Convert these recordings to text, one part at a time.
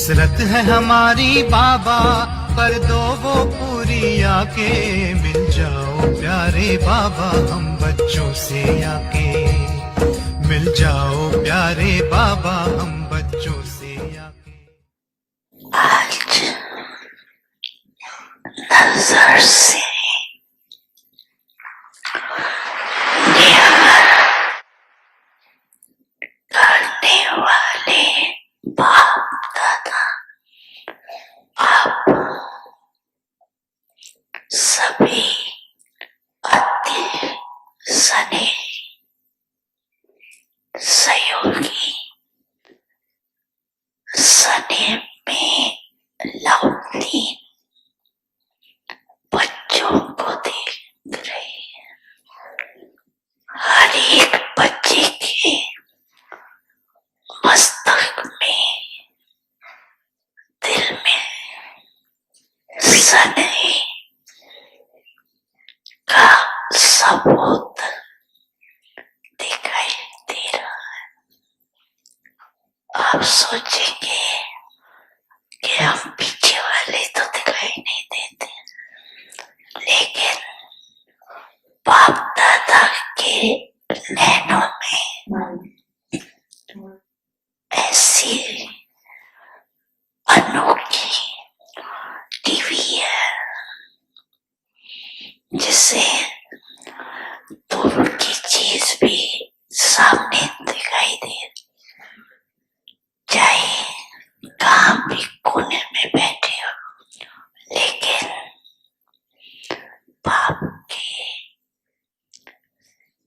हसरत है हमारी बाबा, कर दो वो पूरी आके। मिल जाओ प्यारे बाबा हम बच्चों से आके, मिल जाओ प्यारे बाबा हम बच्चों से आके। आज नजर से करने वाले बाप दादा आप सभी अति सने सहयोगी सने में लौटी बच्चों को देख रहे हैं। हर एक बच्चे के मस्तक में, दिल में सने का सबूत दिखाई दे रहा है। आप सोचेंगे कि हम पीछे वाले तो दिखाई नहीं देते, लेकिन बाप दादा के नैनों में ऐसी अनोखी टीवी है जिसे दूर की चीज भी सामने दिखाई दे, चाहे कहाँ भी कोने में बैठे हो, लेकिन बाप के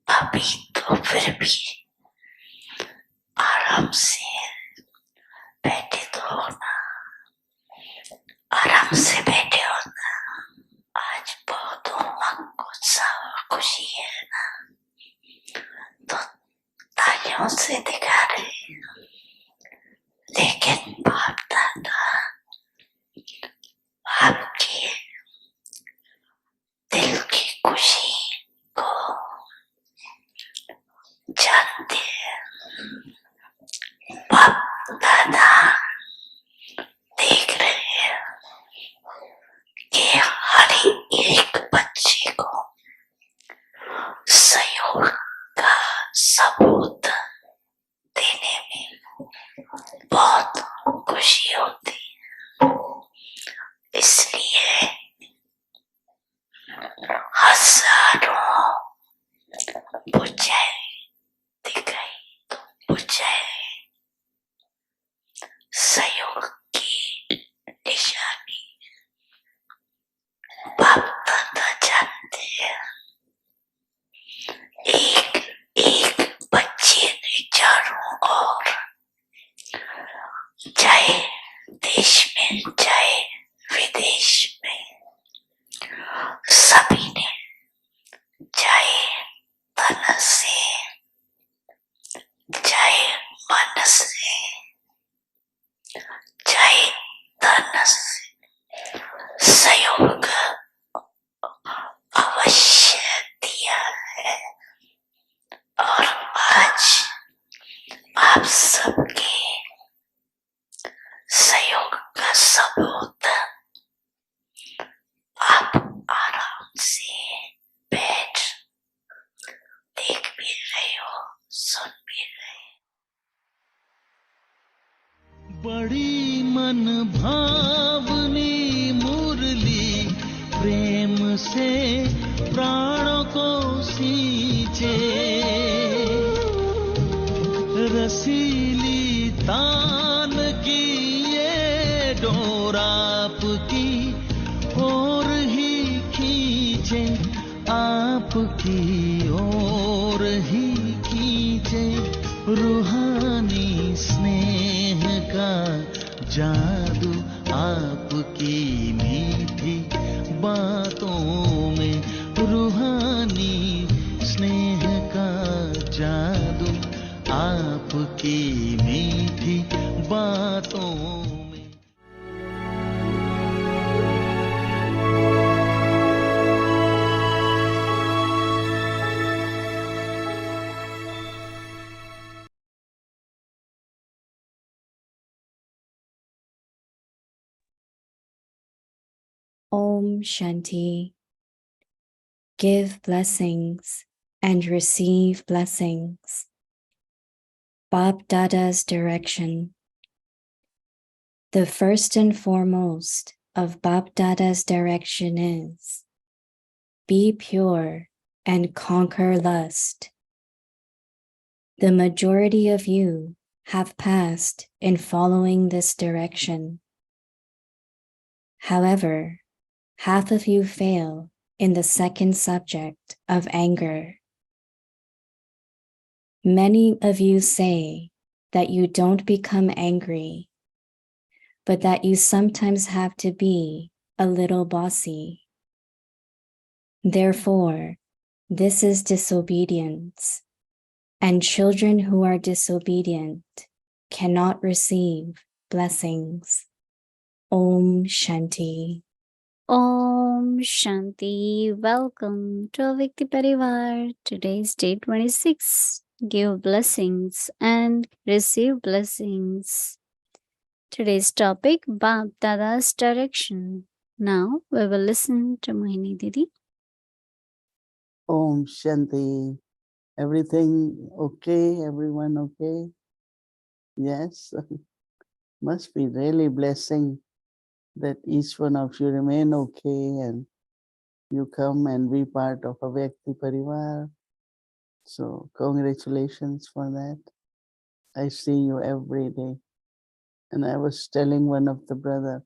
अभी तो फिर भी आराम से बैठे तो हो ना, आराम से बैठे हो ना। आज बहुत उमंग उत्साह और खुशी है ना, तो तालियों से दिखा रहे हैं। लेकिन बाप दादा आपके दिल की खुशी को जानते हैं। बाप दादा देख रहे हैं कि हर एक बच्चे को सहयोग का सबूत देने में बहुत खुशी होती है। इसलिए हजारों बुझाए दिखाई तो बुझाए सहयोग की निशानी बाप दादा जानते हैं। एक एक बच्चे ने चारों ओर, चाहे देश में चाहे विदेश में, सभी ने चाहे तन से चाहे मन से चाहे धन से सहयोग अवश्य दिया है। और आज आप सबके सहयोग का सबूत आप आराम से बैठ देख भी रहे हो, सुन भी रहे। बड़ी मन भावनी मुरली प्रेम से प्राणों को सींचे, रसीली तान की ये डोर आपकी ओर ही खींचे, आपकी ओर ही खींचे। रूहानी स्नेह का जादू आपकी मीठी बातों में, रूहानी स्नेह का जादू आपकी मीठी बातों Om Shanti. Give blessings and receive blessings. BapDada's direction. The first and foremost of BapDada's direction is be pure and conquer lust. The majority of you have passed in following this direction. However, half of you fail in the second subject of anger. Many of you say that you don't become angry, but that you sometimes have to be a little bossy. Therefore, this is disobedience, and children who are disobedient cannot receive blessings. Om Shanti. Om Shanti. Welcome to Vikti Parivar. Today's day 26. Give blessings and receive blessings. Today's topic, BapDada's direction. Now we will listen to Mohini Didi. Om Shanti. Everything okay? Everyone okay? Yes. Must be really blessing that each one of you remain okay and you come and be part of a Vyakti Parivar. So congratulations for that. I see you every day. And I was telling one of the brother,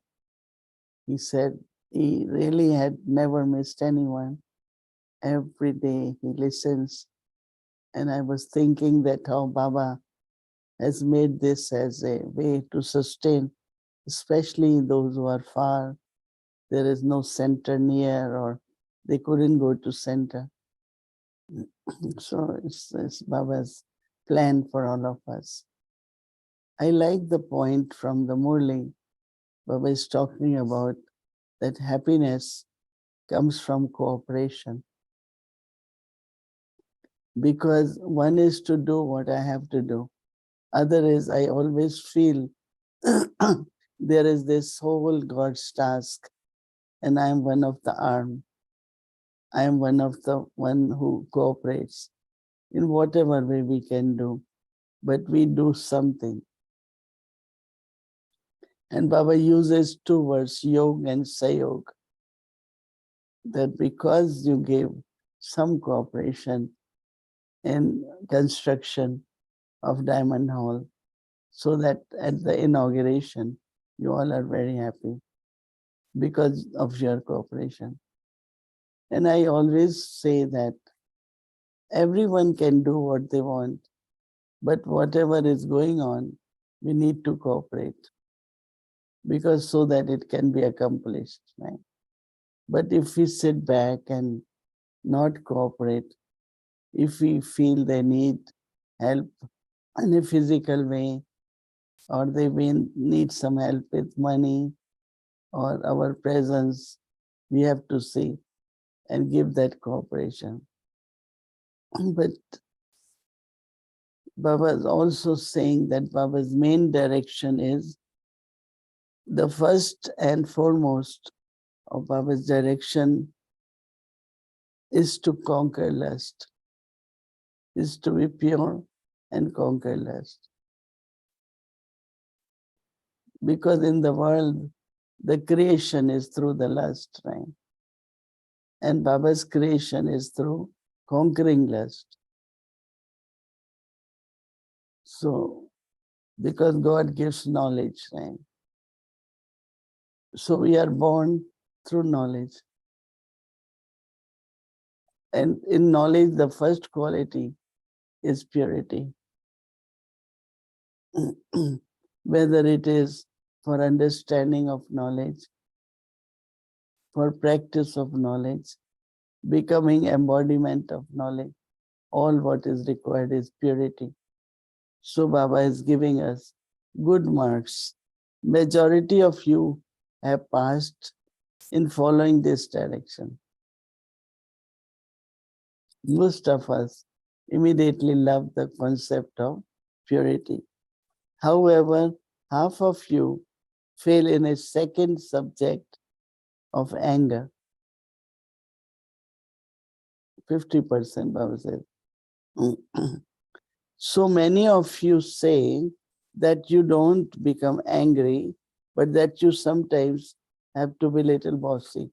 he said he really had never missed anyone. Every day he listens. And I was thinking that how Baba has made this as a way to sustain, especially those who are far. There is no center near or they couldn't go to center. So it's Baba's plan for all of us. I like the point from the Murli. Baba is talking about that happiness comes from cooperation. Because one is to do what I have to do. Other is I always feel there is this whole God's task and I am one of the arm. I am one of the one who cooperates in whatever way we can do, but we do something. And Baba uses two words, yog and sayog, that because you gave some cooperation in construction of Diamond Hall, so that at the inauguration, you all are very happy because of your cooperation. And I always say that everyone can do what they want, but whatever is going on, we need to cooperate because so that it can be accomplished, right? But if we sit back and not cooperate, if we feel they need help in a physical way, or they need some help with money or our presence, we have to see and give that cooperation. But Baba is also saying that Baba's main direction is the first and foremost of Baba's direction is to conquer lust, is to be pure and conquer lust. Because in the world, the creation is through the lust, right? And Baba's creation is through conquering lust. So, because God gives knowledge, right? So we are born through knowledge. And in knowledge, the first quality is purity. Whether it is for understanding of knowledge, for practice of knowledge, becoming embodiment of knowledge, all what is required is purity. So Baba is giving us good marks. Majority of you have passed in following this direction. Most of us immediately love the concept of purity. However, half of you fail in a second subject of anger. 50%, Baba said. So many of you say that you don't become angry, but that you sometimes have to be little bossy.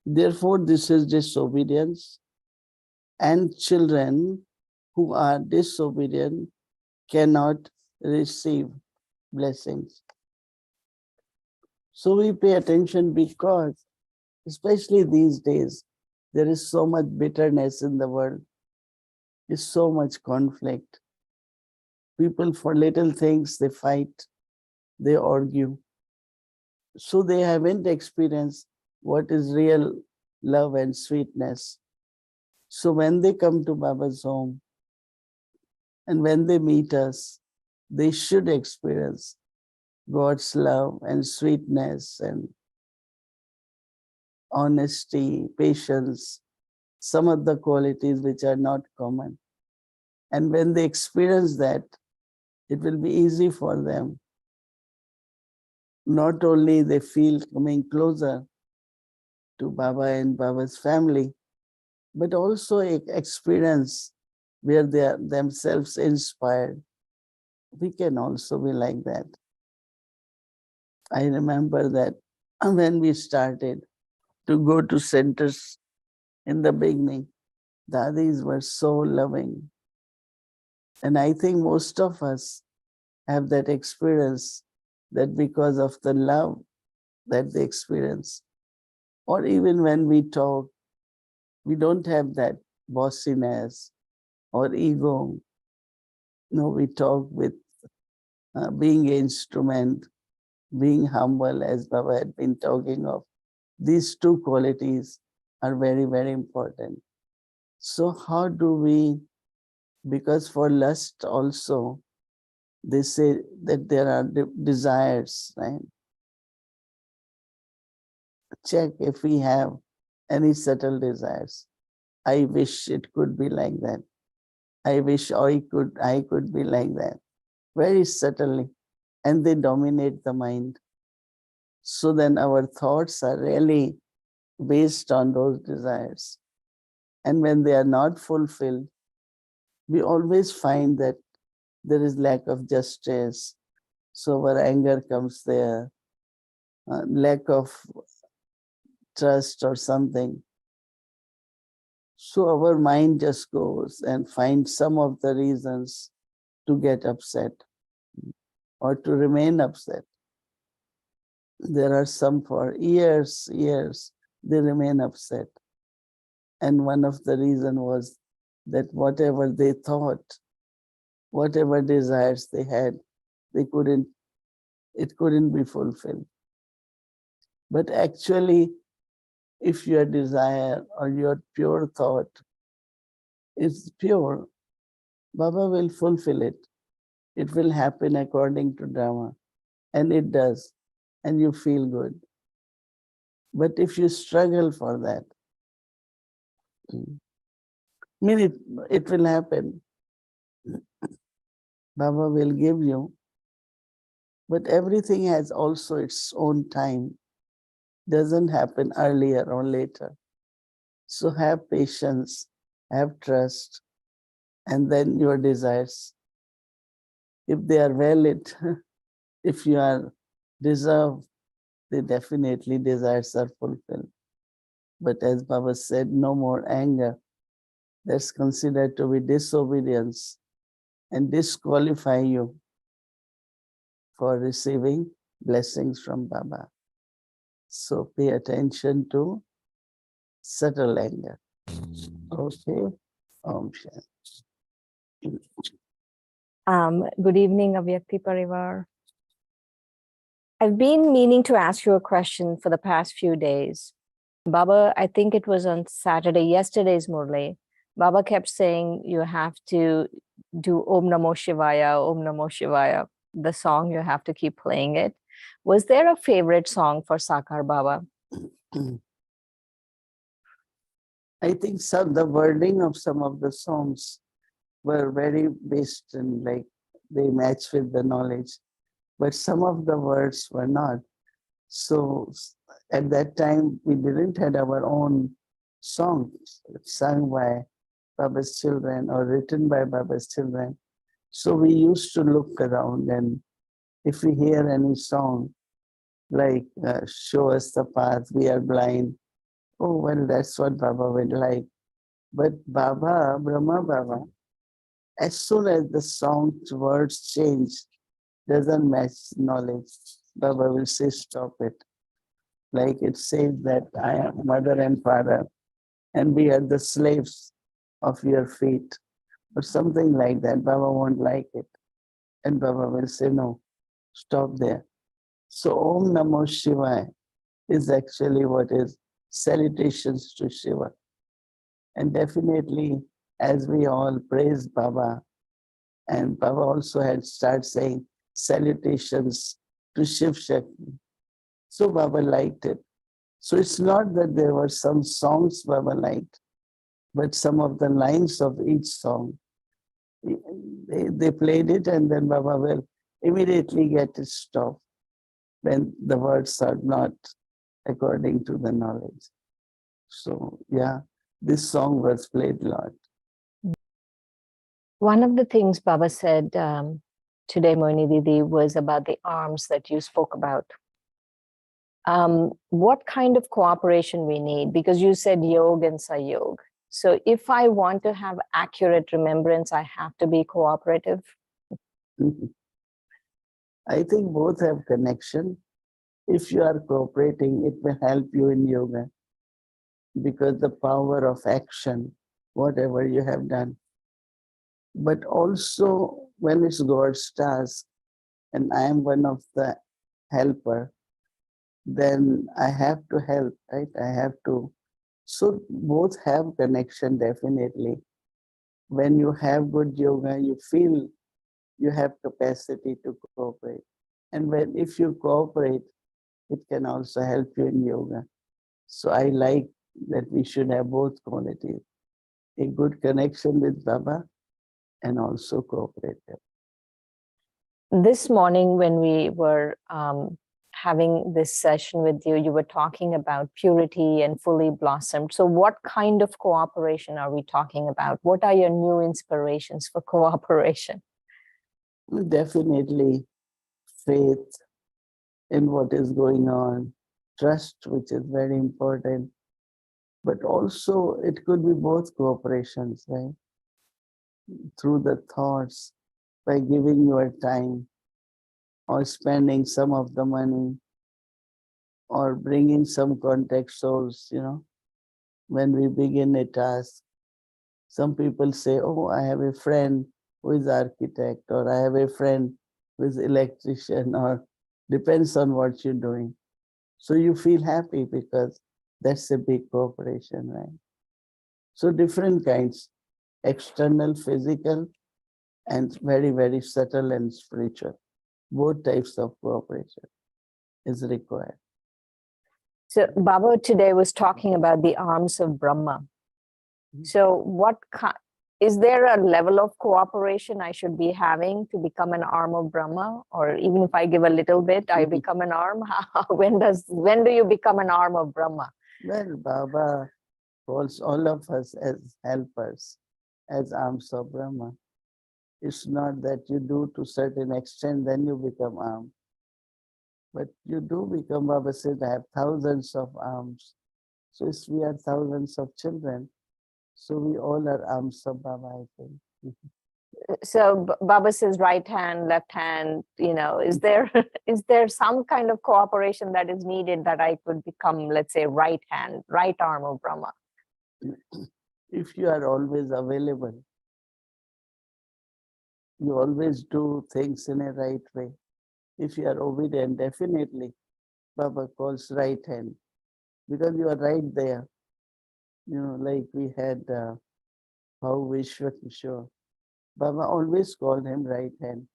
Therefore, this is disobedience, and children who are disobedient cannot receive blessings. So we pay attention because, especially these days, there is so much bitterness in the world. There's so much conflict. People, for little things, they fight, they argue. So they haven't experienced what is real love and sweetness. So when they come to Baba's home and when they meet us, they should experience God's love and sweetness and honesty, patience, some of the qualities which are not common. And when they experience that, it will be easy for them. Not only they feel coming closer to Baba and Baba's family, but also experience where they are themselves inspired. We can also be like that. I remember that when we started to go to centers in the beginning, Dadis were so loving. And I think most of us have that experience, that because of the love that they experience, or even when we talk, we don't have that bossiness or ego. No, we talk with being instrument, being humble, as Baba had been talking of. These two qualities are very, very important. So how do we, because for lust also, they say that there are desires, right? Check if we have any subtle desires. I wish it could be like that. I wish I could be like that. Very subtly. And they dominate the mind. So then our thoughts are really based on those desires. And when they are not fulfilled, we always find that there is lack of justice. So our anger comes there, lack of trust or something. So our mind just goes and finds some of the reasons to get upset or to remain upset. There are some for years, they remain upset. And one of the reasons was that whatever they thought, whatever desires they had, it couldn't be fulfilled. But actually, if your desire or your pure thought is pure, Baba will fulfill it. It will happen according to Dharma. And it does. And you feel good. But if you struggle for that, I mean, it will happen. Baba will give you. But everything has also its own time. Doesn't happen earlier or later. So have patience, have trust, and then your desires, if they are valid, if you are deserved, they definitely desires are fulfilled. But as Baba said, no more anger. That's considered to be disobedience and disqualify you for receiving blessings from Baba. So pay attention to subtle anger. Okay. Om Shanti. Good evening, Avyakti Parivar. I've been meaning to ask you a question for the past few days. Baba, I think it was on Saturday, yesterday's Murli, Baba kept saying you have to do Om Namo Shivaya, Om Namo Shivaya, the song, you have to keep playing it. Was there a favorite song for Sakar Baba? I think the wording of some of the songs were very based in, like, they match with the knowledge, but some of the words were not. So at that time, we didn't have our own songs sung by Baba's children or written by Baba's children. So we used to look around, and if we hear any song like Show Us the Path, We Are Blind, oh, well, that's what Baba would like. But Baba, Brahma Baba, as soon as the song's words change, doesn't match knowledge, Baba will say, stop it. Like it says that I am mother and father, and we are the slaves of your feet, or something like that. Baba won't like it. And Baba will say, no, stop there. So Om Namo Shivaya is actually what is salutations to Shiva. And definitely, as we all praise Baba, and Baba also had started saying salutations to Shiv Shakti. So Baba liked it. So it's not that there were some songs Baba liked, but some of the lines of each song. They played it, and then Baba will immediately get it stopped when the words are not according to the knowledge. So yeah, this song was played a lot. One of the things Baba said today, Mohini Didi, was about the arms that you spoke about. What kind of cooperation we need? Because you said Yog and Sayog. So if I want to have accurate remembrance, I have to be cooperative. I think both have connection. If you are cooperating, it will help you in yoga, because the power of action, whatever you have done. But also when it's God's task, and I am one of the helper, then I have to help, right? I have to. So both have connection, definitely. When you have good yoga, you feel you have capacity to cooperate. And if you cooperate, it can also help you in yoga. So I like that we should have both qualities, a good connection with Baba and also cooperative. This morning, when we were having this session with you, you were talking about purity and fully blossomed. So what kind of cooperation are we talking about? What are your new inspirations for cooperation? Definitely faith in what is going on, trust, which is very important, but also it could be both cooperations, right? Through the thoughts, by giving your time, or spending some of the money, or bringing some contact souls, when we begin a task. Some people say, oh, I have a friend who is architect, or I have a friend who is electrician, or depends on what you're doing. So you feel happy because that's a big cooperation, right? So different kinds, external, physical, and very, very subtle and spiritual. Both types of cooperation is required. So Baba today was talking about the arms of Brahma. So is there a level of cooperation I should be having to become an arm of Brahma? Or even if I give a little bit, I become an arm? When do you become an arm of Brahma? Well, Baba calls all of us as helpers, as arms of Brahma. It's not that you do to certain extent, then you become arm. But you do become, Baba said, I have thousands of arms. So if we are thousands of children, so we all are arms of Baba, I think. So Baba says right hand, left hand, is there some kind of cooperation that is needed that I could become, let's say, right hand, right arm of Brahma? If you are always available, you always do things in a right way. If you are obedient, definitely Baba calls right hand, because you are right there. Like we had how Vishwa Kishore. Baba always called him right hand,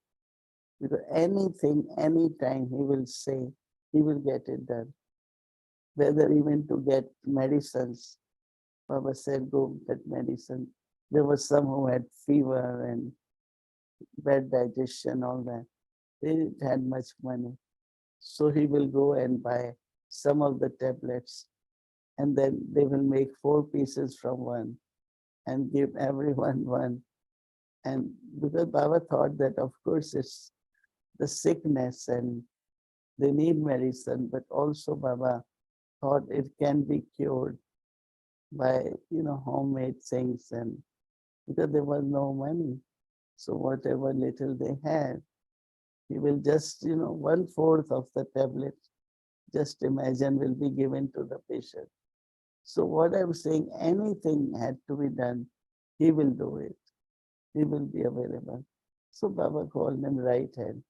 because anything, anytime he will say, he will get it done. Whether even to get medicines, Baba said, go get medicine. There was some who had fever and bad digestion, all that. They didn't have much money. So he will go and buy some of the tablets, and then they will make 4 pieces from one and give everyone one. And because Baba thought that, of course, it's the sickness and they need medicine, but also Baba thought it can be cured by, homemade things. And because there was no money, so whatever little they had, he will just, 1/4 of the tablet, just imagine, will be given to the patient. So what I'm saying, anything had to be done, he will do it. He will be available. So Baba called him right hand.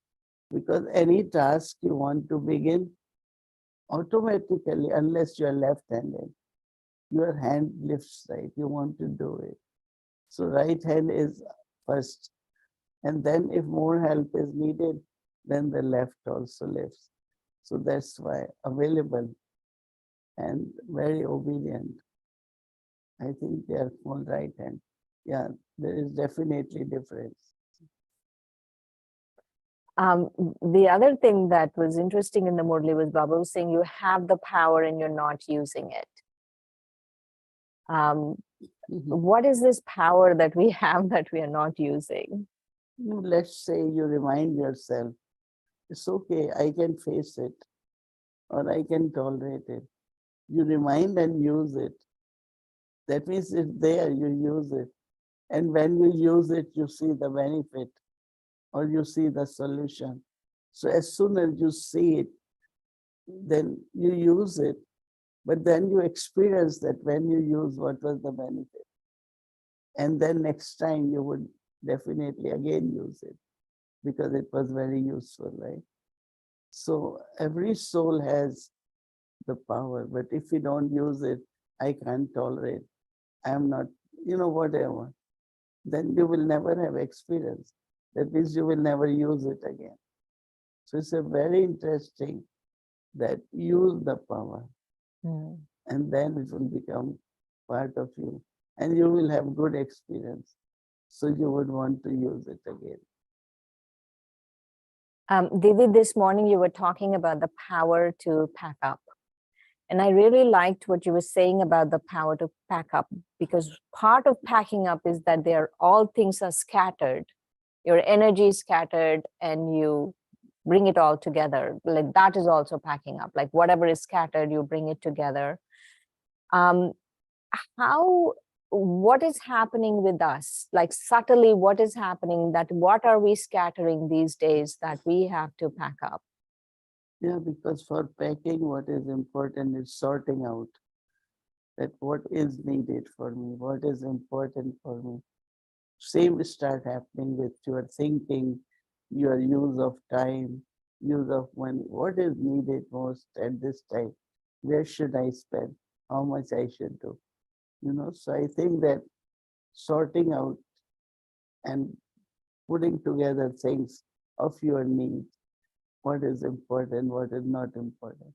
Because any task you want to begin, automatically, unless you are left-handed, your hand lifts right, you want to do it. So right hand is first. And then if more help is needed, then the left also lifts. So that's why available and very obedient. I think they are full right hand. Yeah, there is definitely difference. The other thing that was interesting in the Murli was Baba was saying you have the power and you're not using it. What is this power that we have that we are not using? Let's say you remind yourself, it's okay, I can face it, or I can tolerate it. You remind and use it. That means it's there, you use it. And when you use it, you see the benefit or you see the solution. So as soon as you see it, then you use it. But then you experience that when you use, what was the benefit. And then next time you would definitely again use it because it was very useful, right? So every soul has the power, but if you don't use it, I can't tolerate, I am not, whatever, then you will never have experience. That means you will never use it again. So it's a very interesting that use the power and then it will become part of you and you will have good experience. So you would want to use it again. Didi, this morning you were talking about the power to pack up. And I really liked what you were saying about the power to pack up, because part of packing up is that all things are scattered. Your energy is scattered and you bring it all together. Like that is also packing up. Like whatever is scattered, you bring it together. What is happening with us? Like subtly, what is happening, what are we scattering these days that we have to pack up? Yeah, because for packing, what is important is sorting out that what is needed for me, what is important for me. Same start happening with your thinking, your use of time, use of money. What is needed most at this time? Where should I spend? How much I should do? So I think that sorting out and putting together things of your needs, what is important, what is not important.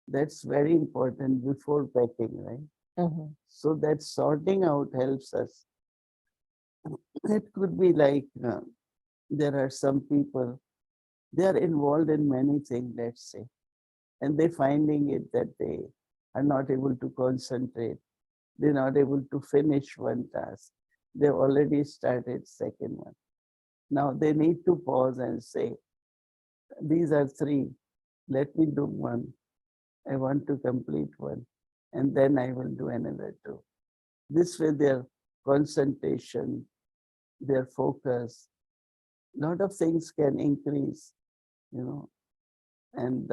That's very important before packing, right? So that sorting out helps us. It could be like there are some people, they are involved in many things, let's say, and they're finding it that they are not able to concentrate. They're not able to finish one task. They've already started second one. Now they need to pause and say, these are 3, let me do one. I want to complete one, and then I will do another 2. This way their concentration, their focus, lot of things can increase, and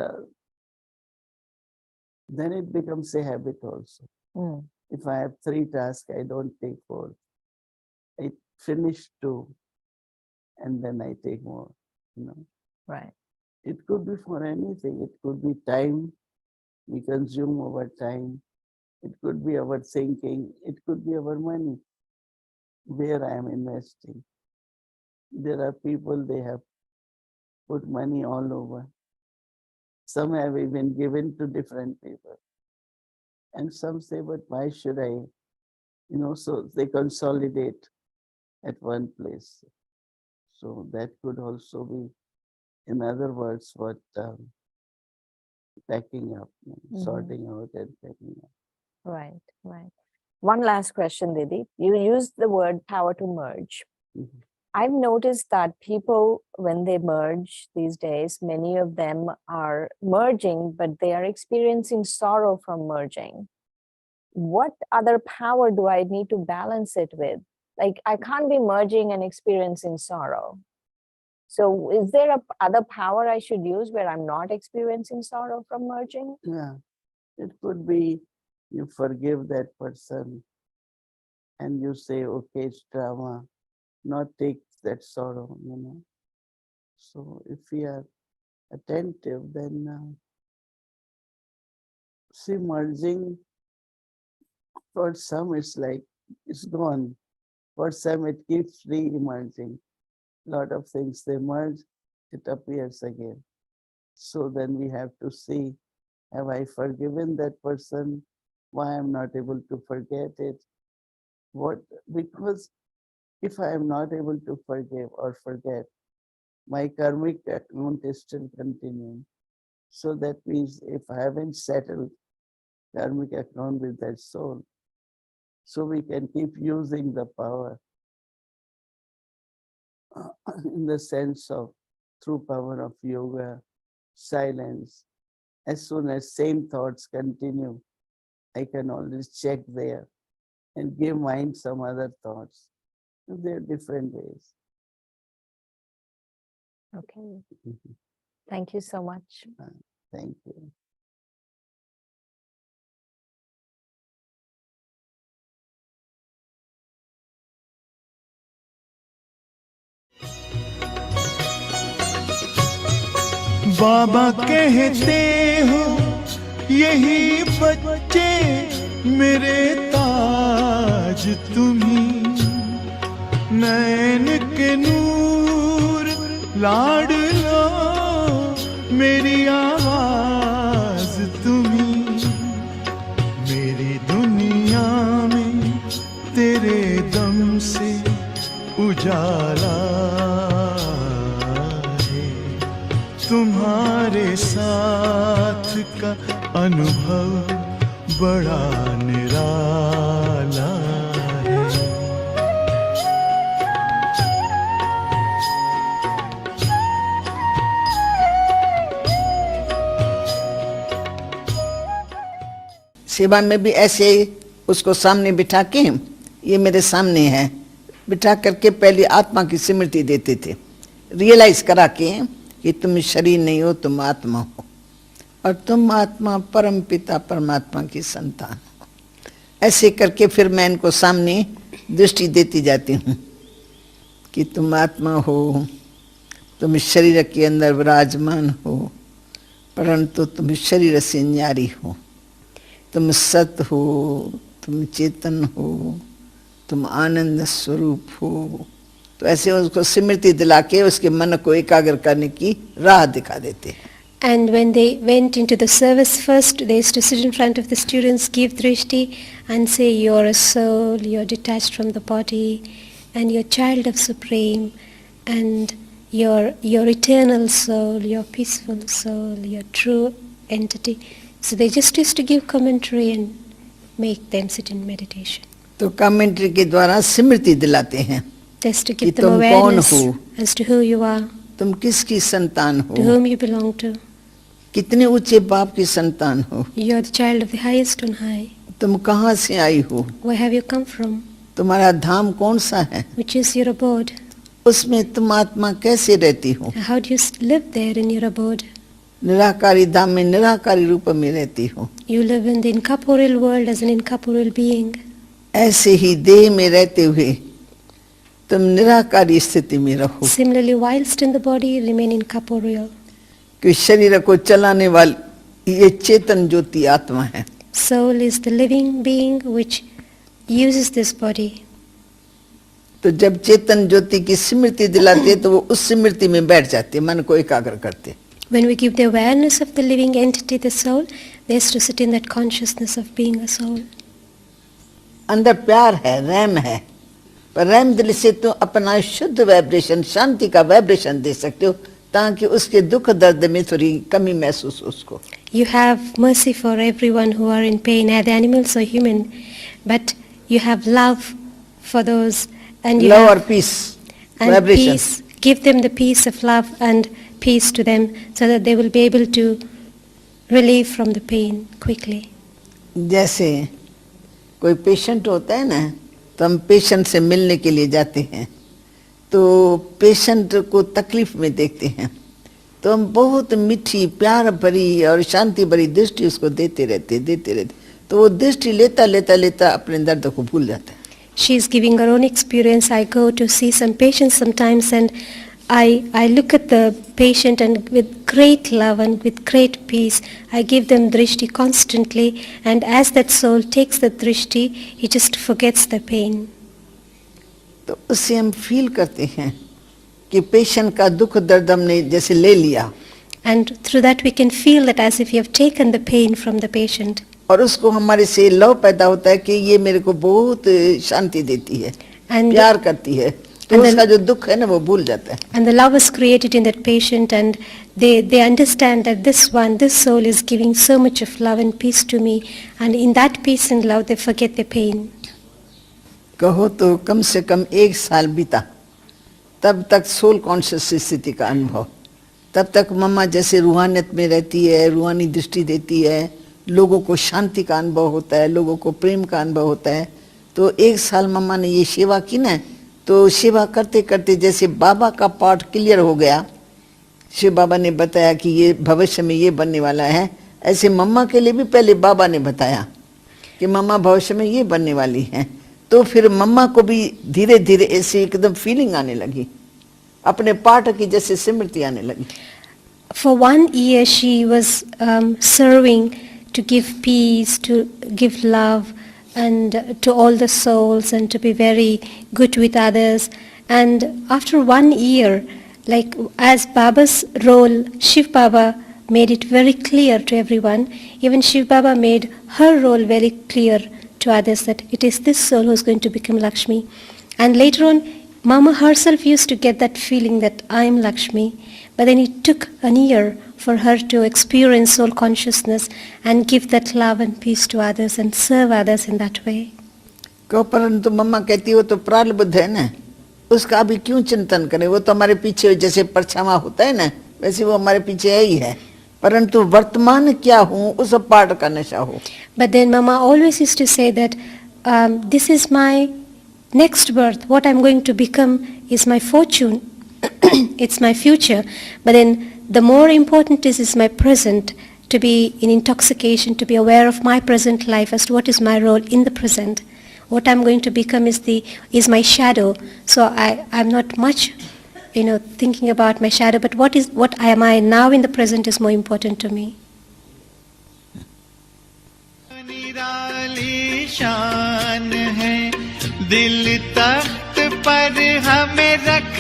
then it becomes a habit also. If I have 3 tasks, I don't take 4. I finish 2, and then I take more, Right. It could be for anything. It could be time. We consume our time. It could be our thinking. It could be our money, where I am investing. There are people, they have put money all over. Some have even given to different people. And some say, but why should I? So they consolidate at one place. So that could also be, in other words, what packing up, sorting out and packing up. Right, right. One last question, Didi. You used the word power to merge. Mhm. I've noticed that people, when they merge these days, many of them are merging, but they are experiencing sorrow from merging. What other power do I need to balance it with? Like, I can't be merging and experiencing sorrow. So is there a other power I should use where I'm not experiencing sorrow from merging? Yeah, it could be you forgive that person and you say, okay, it's drama, not take that sorrow, So if we are attentive, then see, merging, for some it's like it's gone. For some it keeps re-emerging. Lot of things they merge, it appears again. So then we have to see, have I forgiven that person? Why I'm not able to forget it? What? Because if I am not able to forgive or forget, my karmic account is still continuing. So that means if I haven't settled karmic account with that soul, so we can keep using the power in the sense of through power of yoga, silence. As soon as same thoughts continue, I can always check there and give mind some other thoughts. There are different ways. Okay. Thank you so much. Thank you. बाबा कहते हो यही बच्चे मेरे ताज तुम्ही, नैन के नूर लाडलो मेरी आवाज तुम्ही, मेरी दुनिया में तेरे दम से उजाला है, तुम्हारे साथ का अनुभव बड़ा निराला है। सेवा में भी ऐसे उसको सामने बिठा के, ये मेरे सामने है, बिठा करके पहले आत्मा की स्मृति देते थे, रियलाइज करा के कि तुम शरीर नहीं हो, तुम आत्मा हो और तुम आत्मा परम पिता परमात्मा की संतान हो। ऐसे करके फिर मैं इनको सामने दृष्टि देती जाती हूँ कि तुम आत्मा हो, तुम शरीर के अंदर विराजमान हो, परंतु तुम शरीर से न्यारी हो, तुम सत हो, तुम चेतन हो, तुम आनंद स्वरूप हो। तो ऐसे उसको स्मृति दिला के उसके मन को एकाग्र करने की राह दिखा देते हैं। And when they went into the service first, they used to sit in front of the students, give drishti and say, you're a soul, you're detached from the body, and you're child of Supreme, and you're eternal soul, you're peaceful soul, you're true entity. So they just used to give commentary and make them sit in meditation. तो commentary के द्वारा स्मृति दिलाते हैं Just to कि give them तुम कौन awareness हो, as to who you are, तुम किसकी संतान to हो, whom you belong to. कितने ऊंचे बाप की संतान हो, You're the child of the highest on high. तुम कहाँ से आई हो, Where have you come from? तुम्हारा धाम कौन सा है, Which is your abode? उसमें तुम आत्मा कैसे रहती हो, How do you live there in your abode? निराकारी धाम में निराकारी रूप में रहती हो। You live in the incorporeal world as an incorporeal being. ऐसे ही देह में रहते हुए तुम निराकारी स्थिति में रहो, Similarly, whilst in the body, remain incorporeal. कि शरीर को चलाने वाली ये चेतन ज्योति आत्मा है। Soul is the living being which uses this body. तो जब चेतन ज्योति की स्मृति दिलाते तो वो उस स्मृति में बैठ जाते, मन को एकाग्र करते। When we give the awareness of the living entity, the soul, they has to sit in that consciousness of being a soul. अंदर प्यार है, रैम है, पर रैम दिल से तो अपना शुद्ध वाइब्रेशन, शांति का वाइब्रेशन दे सकते हो, ताकि उसके दुख दर्द में थोड़ी कमी महसूस हो उसको. You have mercy for everyone who are in pain, either animals or human, but you have love for those, and you Love have or peace, and vibration. peace. Give them the peace of love and peace to them, so that they will be able to relieve from the pain quickly. जैसे कोई patient होता है ना, तो हम patient से मिलने के लिए जाते हैं, तो पेशेंट को तकलीफ में देखते हैं, तो हम बहुत मीठी प्यार भरी और शांति भरी दृष्टि उसको देते रहते, तो वो दृष्टि लेता लेता लेता अपने दर्द को भूल जाता है. She is giving her own experience. I go to see some patients sometimes, and I look at the patient, and with great love and with great peace, I give them drishti constantly, and as that soul takes the drishti, he just forgets the pain. तो उससे हम feel करते हैं कि patient का दुख दर्द हमने जैसे ले लिया, And through that we can feel that as if we have taken the pain from the patient. और उसको हमारे से लव पैदा होता है कि ये मेरे को बहुत शांति देती है, And प्यार करती है, तो and उसका जो दुख है ना वो भूल जाता है. And the love is created in that patient, and they understand that this soul is giving so much of love and peace to me, and in that peace and love they forget their pain. कहो तो कम से कम 1 साल बीता, तब तक soul conscious स्थिति का अनुभव, तब तक मम्मा जैसे रूहानियत में रहती है, रूहानी दृष्टि देती है, लोगों को शांति का अनुभव होता है, लोगों को प्रेम का अनुभव होता है. तो 1 साल मम्मा ने ये सेवा की ना, तो सेवा करते करते जैसे बाबा का पार्ट क्लियर हो गया, शिव बाबा ने बताया कि ये भविष्य में ये बनने वाला है, ऐसे मम्मा के लिए भी पहले बाबा ने बताया कि मम्मा भविष्य में ये बनने वाली है. तो फिर मम्मा को भी धीरे धीरे ऐसे एकदम फीलिंग आने लगी, अपने पार्ट की जैसे स्मृति आने लगी. For 1 year she was serving to give peace, to give love, and to all the souls, and to be very good with others. And after 1 year, like as Baba's role, Shiv Baba made it very clear to everyone. Even Shiv Baba made her role very clear to others, that it is this soul who is going to become Lakshmi. And later on, Mama herself used to get that feeling that I am Lakshmi. But then it took a year for her to experience soul consciousness and give that love and peace to others and serve others in that way. कहो परंतु मम्मा कहती हो तो प्रारब्ध है ना, उसका अभी क्यों चिंतन करें, वो तो हमारे पीछे जैसे परछावा होता है ना, वैसे वो हमारे पीछे है ही है, परंतु वर्तमान क्या हूँ उस पाठ का नशा हो. But then Mama always used to say that this is my next birth, what I'm going to become is my fortune, it's my future. But then the more important is my present, to be in intoxication, to be aware of my present life as to what is my role in the present. What I'm going to become is my shadow. So I'm not much, thinking about my shadow, but what am I now in the present is more important to me. निराली शान है, दिल तख्त पर हमें रख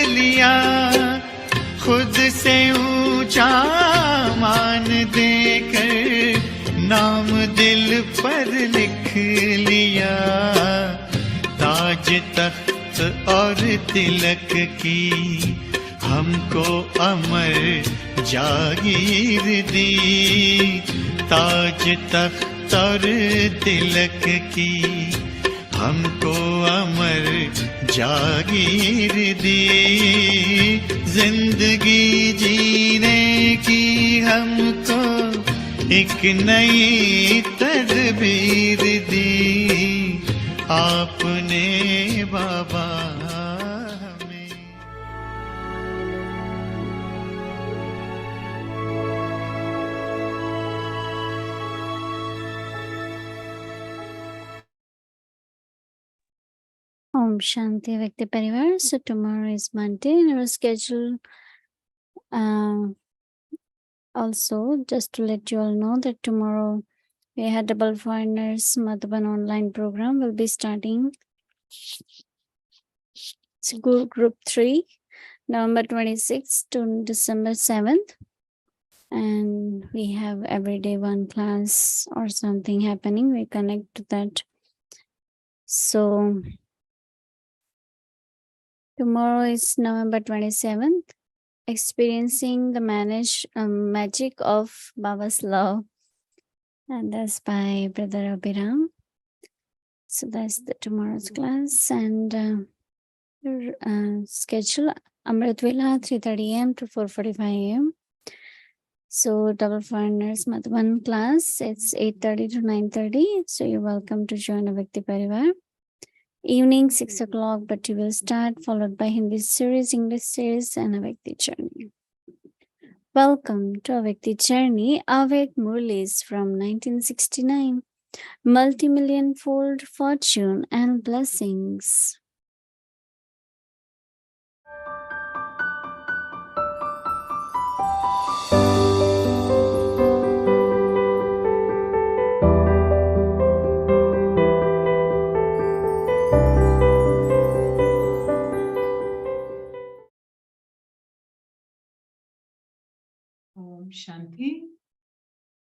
लिया, खुद से ऊंचा मान देकर नाम दिल पर लिख लिया. ताज तख्त और तिलक की हमको अमर जागीर दी, ताज तख्त और तिलक की हमको अमर जागीर दी, जिंदगी जीने की हमको एक नई तदबीर दी, आपने बाबा हमें. Om Shanti Vyakti Parivar. So tomorrow is Monday in our schedule. Also, just to let you all know that tomorrow we had Double Foreigners Madhavan online program will be starting. It's group 3, November 26th to December 7th. And we have everyday one class or something happening. We connect to that. So tomorrow is November 27th. experiencing the magic of Baba's love. And that's by Brother Abhiram. So that's the tomorrow's class. And your schedule, Amrit Vela, 3:30 a.m. to 4:45 a.m. So double foreigners Madhavan class, it's 8:30 to 9:30. So you're welcome to join Avyakti Parivar. Evening 6 o'clock, but you will start, followed by Hindi series, English series, and Avyakti Journey. Welcome to Avyakti Journey, Avek Murlis from 1969. Multi-million fold fortune and blessings. Om Shanti.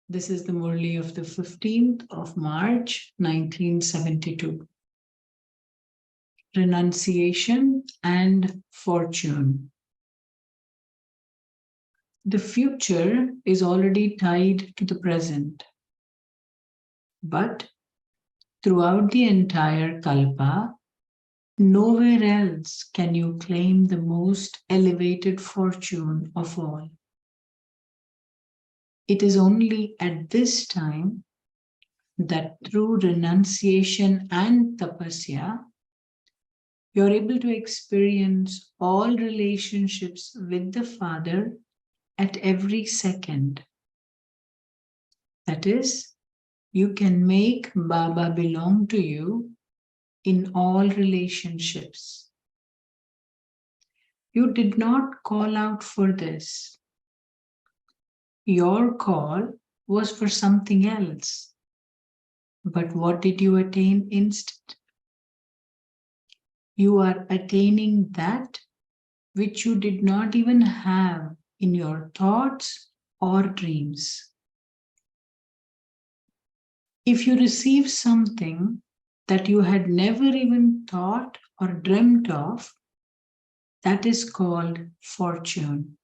This is the Murli of the 15th of March, 1972. Renunciation and fortune. The future is already tied to the present. But throughout the entire Kalpa, nowhere else can you claim the most elevated fortune of all. It is only at this time that through renunciation and tapasya, you're able to experience all relationships with the Father at every second. That is, you can make Baba belong to you in all relationships. You did not call out for this. Your call was for something else. But what did you attain instead? You are attaining that which you did not even have in your thoughts or dreams. If you receive something that you had never even thought or dreamt of, that is called fortune.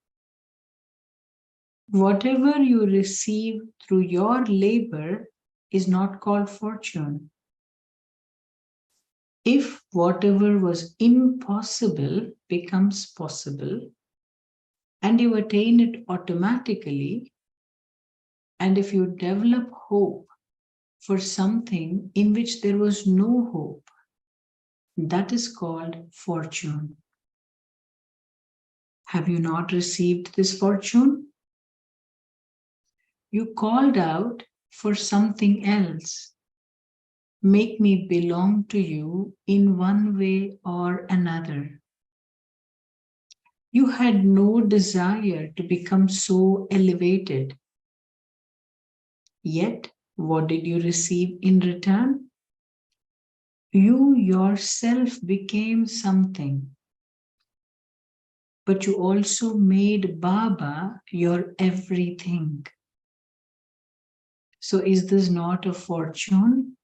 Whatever you receive through your labor is not called fortune. If whatever was impossible becomes possible, and you attain it automatically, and if you develop hope for something in which there was no hope, that is called fortune. Have you not received this fortune? You called out for something else. Make me belong to you in one way or another. You had no desire to become so elevated. Yet, what did you receive in return? You yourself became something. But you also made Baba your everything. So is this not a fortune?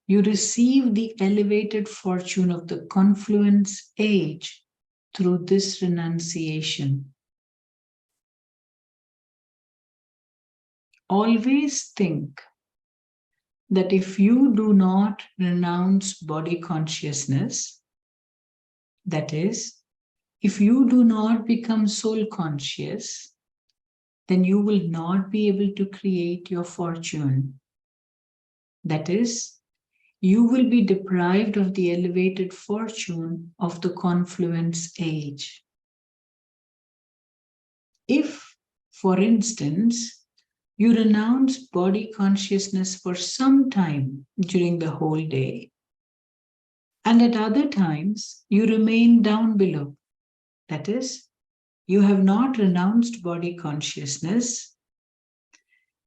You receive the elevated fortune of the confluence age through this renunciation. Always think that if you do not renounce body consciousness, that is, if you do not become soul conscious, then you will not be able to create your fortune. That is, you will be deprived of the elevated fortune of the confluence age. If, for instance, you renounce body consciousness for some time during the whole day, and at other times you remain down below, that is, you have not renounced body consciousness,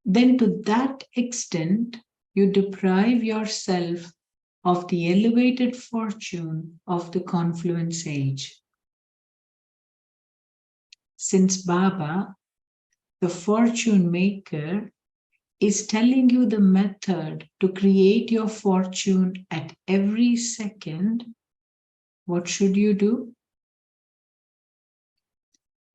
then to that extent you deprive yourself of the elevated fortune of the confluence age. Since Baba, the fortune maker, is telling you the method to create your fortune at every second, what should you do?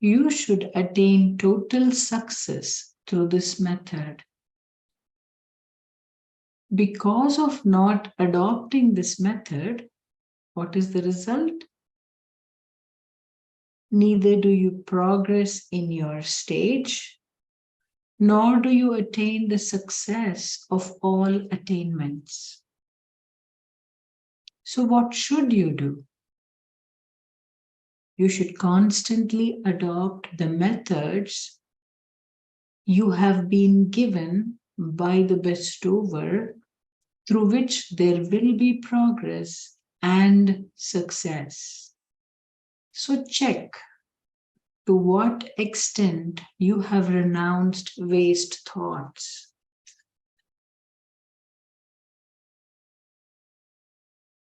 you should attain total success through this method. Because of not adopting this method, what is the result? Neither do you progress in your stage, nor do you attain the success of all attainments. So what should you do? You should constantly adopt the methods you have been given by the bestower, through which there will be progress and success. So check to what extent you have renounced waste thoughts.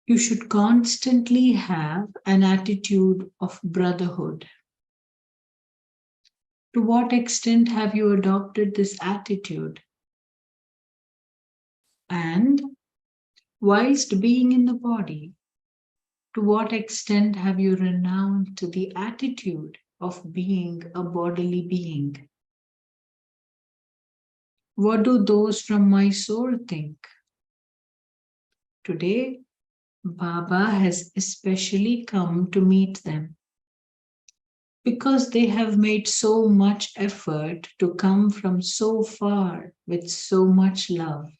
You should constantly have an attitude of brotherhood. To what extent have you adopted this attitude? And whilst being in the body, to what extent have you renounced the attitude of being a bodily being? What do those from Mysore think? Today, Baba has especially come to meet them because they have made so much effort to come from so far with so much love.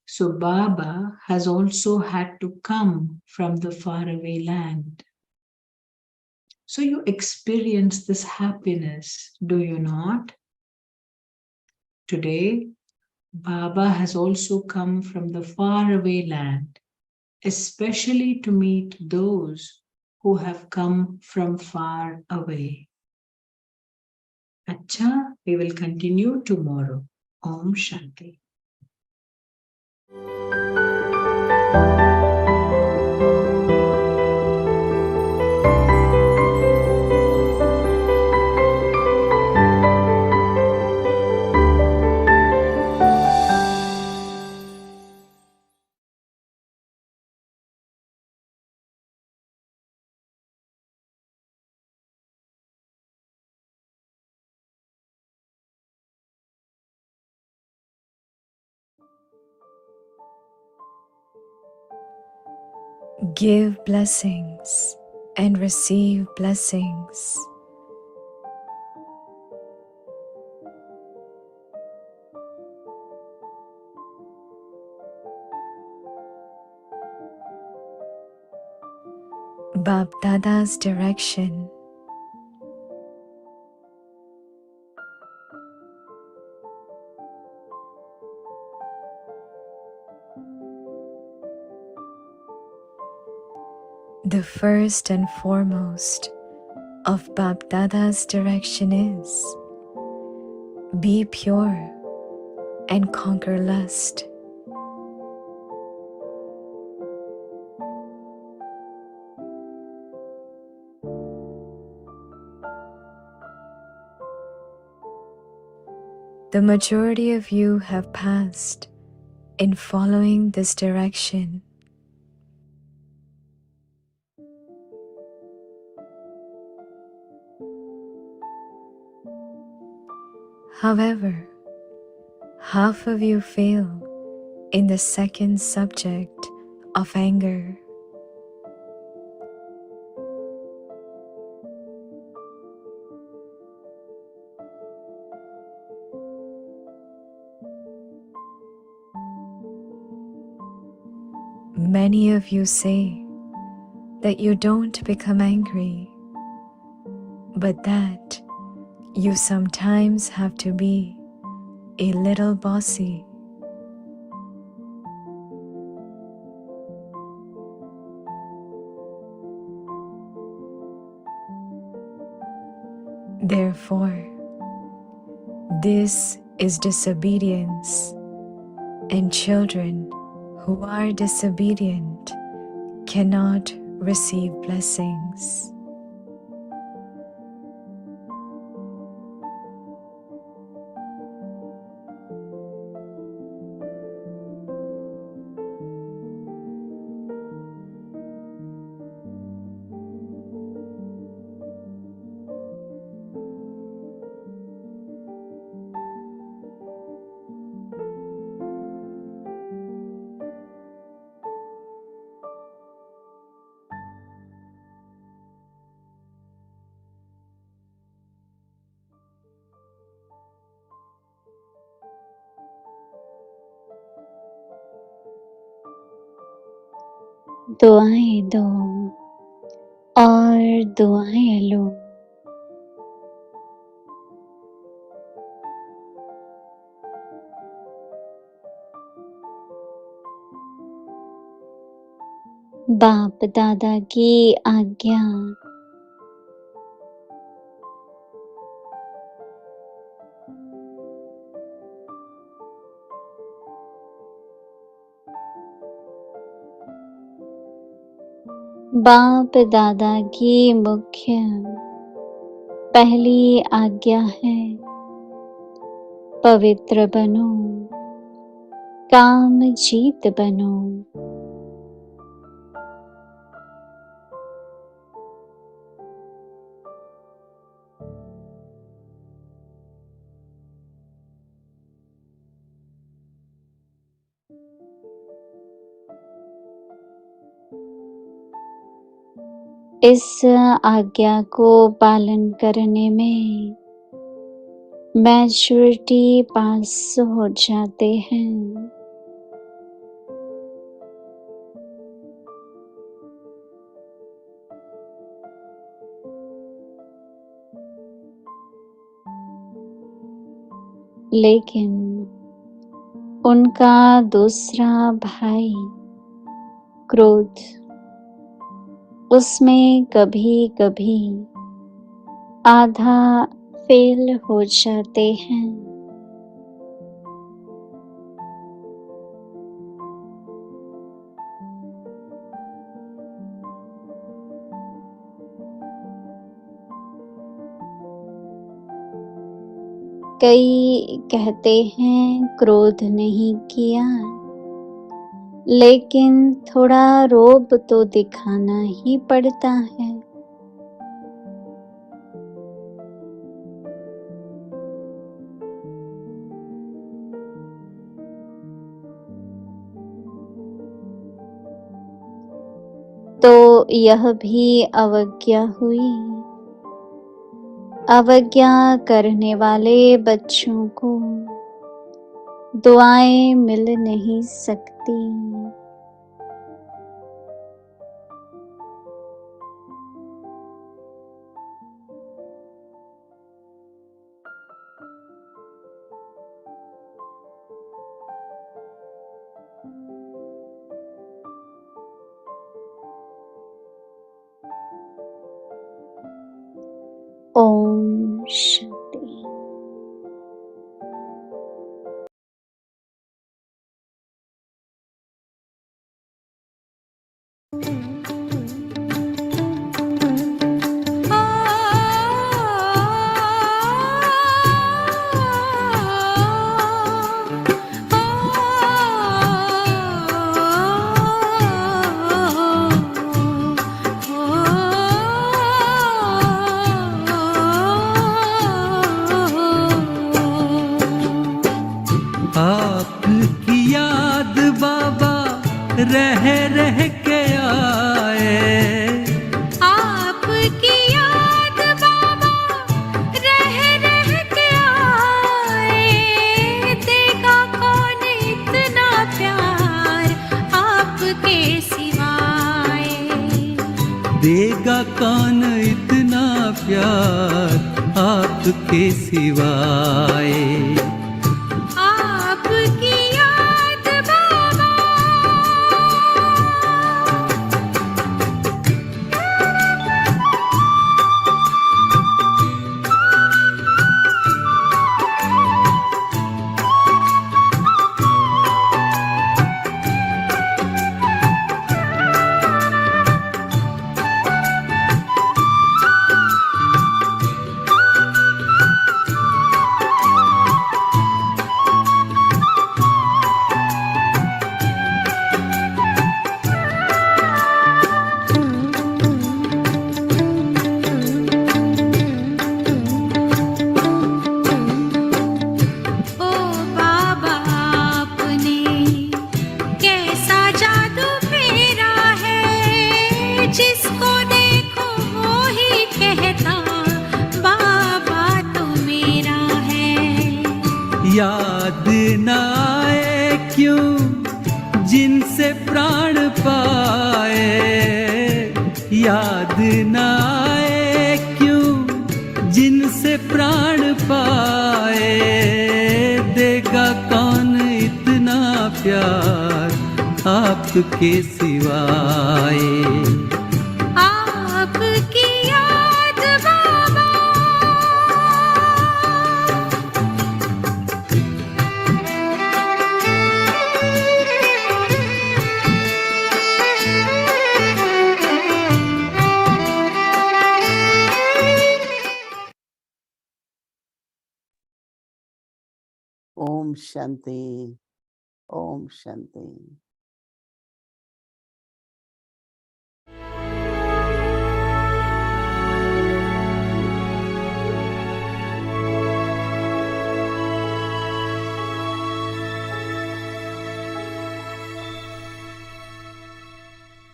So Baba has also had to come from the faraway land. So you experience this happiness, do you not? Today, Baba has also come from the faraway land, especially to meet those who have come from far away. Acha, we will continue tomorrow. Om Shanti. Give blessings and receive blessings. BapDada's direction. The first and foremost of BapDada's direction is be pure and conquer lust. The majority of you have passed in following this direction. However, half of you fail in the second subject of anger. Many of you say that you don't become angry, but that you sometimes have to be a little bossy. Therefore, this is disobedience, and children who are disobedient cannot receive blessings. दुआएं दो और दुआएं लो। बाप दादा की आज्ञा। बाप दादा की मुख्य पहली आज्ञा है, पवित्र बनो, काम जीत बनो। इस आज्ञा को पालन करने में मैच्योरिटी पास हो जाते हैं। लेकिन उनका दूसरा भाई क्रोध, उसमें कभी कभी आधा फेल हो जाते हैं। कई कहते हैं क्रोध नहीं किया, लेकिन थोड़ा रोब तो दिखाना ही पड़ता है। तो यह भी अवज्ञा हुई। अवज्ञा करने वाले बच्चों को दुआएं मिल नहीं सकती। ओम शांति। आपकी याद बाबा रह रह के आए, आपकी याद बाबा रह रह के आए। देगा कौन इतना प्यार आपके सिवाय, देगा कौन इतना प्यार आपके सिवाय। आपकी याद बाबा। ओ बाबा आपने कैसा जादू फेरा है, जिसको देखो वो ही कहता बाबा तो मेरा है। याद न आए क्यों जिनसे प्राण पाए, याद न आए क्यों जिनसे प्राण पाए, देगा कौन इतना प्यार आपके सिवाय। आपकी याद बाबा, Om Shanti. Om Shanti.